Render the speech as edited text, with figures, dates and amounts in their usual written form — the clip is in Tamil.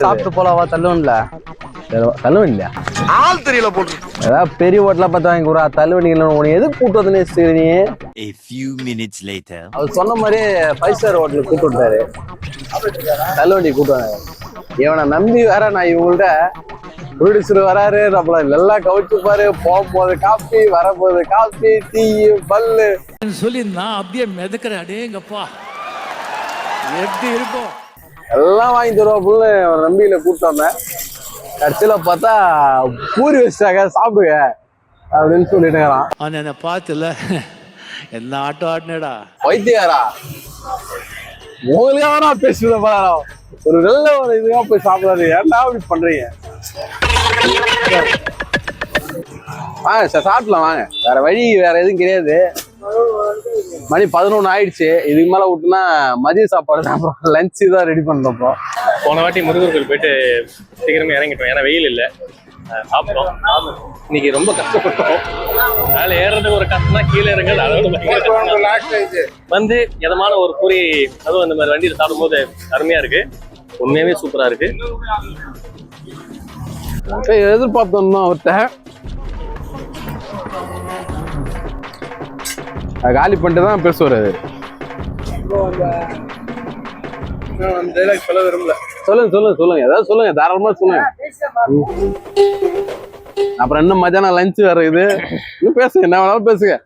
சாப்பிட்டு போலவா தள்ளுவன்ல தள்ளுவன் இல்லையா ஆள் தெரியல போட்டு ஏதாவது பெரிய ஹோட்டலா பார்த்து வாங்கி கூட தள்ளுவண்டி இல்லை உனக்கு எது கூட்டுறதுன்னு நீ A few minutes later. அவர் சொன்ன மாதிரியே 5 ஸ்டார் ஹோட்டலுக்கு கூட்டு விட்டாரு தள்ளுவண்டி கூட்டுவாங்க இவனை நம்பி வேற நான் இவங்கள்ட்ட ப்ரொடியூசர் வராரு நம்மள நல்லா கவிச்சுப்பாரு போகும்போது காப்பி வரப்போகுது காப்பி டீ பல்லு சொல்லி நான் அப்படியே மிதக்கிறேன் அடேங்கப்பா எப்படி இருக்கும் எல்லாம் வாங்கி தருவாப்புல நம்பியில கூப்பிட்டோம் கடைசியில பார்த்தா பூரி வச்சாங்க சாப்பிடுங்க அப்படின்னு சொல்லிட்டுக்கிறான் அவன் என்னை பார்த்துல என்ன ஆட்டம் ஆடினடா வைத்தியாரா உங்களுக்காக பேசுறத பாரு ஒரு நல்ல ஒரு இதுவா போய் சாப்பிடாது ஏன்டா அப்படி பண்றீங்க வாங்க சார் சாப்பிடலாம் வாங்க வேற வழி வேற எதுவும் கிடையாது மணி 11 ஆயிடுச்சு இதுக்கு மேல விட்டுனா மதிய சாப்பாடு சாப்பிட்றோம் லஞ்சு தான் ரெடி பண்றோம் போன வாட்டி முருகர் கோயில் போயிட்டு சீக்கிரமே இறங்கிட்டோம் ஏன்னா வெயில் இல்லை சாப்பிட்டோம் இன்னைக்கு ரொம்ப கஷ்டப்பட்டோம் மேலே ஏறுறதுக்கு ஒரு கஷ்டம்னா கீழே இறங்குறது அதோட வந்து எதமான ஒரு பூரி அதுவும் இந்த மாதிரி வண்டியில் சாப்பிடும்போது அருமையா இருக்கு உண்மையாவே சூப்பரா இருக்கு எதிர்பார்த்தோம்னா அவர்கிட்ட காலி பண்ணிட்டு தான் பேசுவார் சொல்ல விரும்பல சொல்லுங்க ஏதாவது சொல்லுங்க தாராளமா சொல்லுங்க அப்புறம் இன்னும் மத்தியானம் லஞ்சு வேற இது இன்னும் பேசுங்க என்ன வேணாலும் பேசுங்க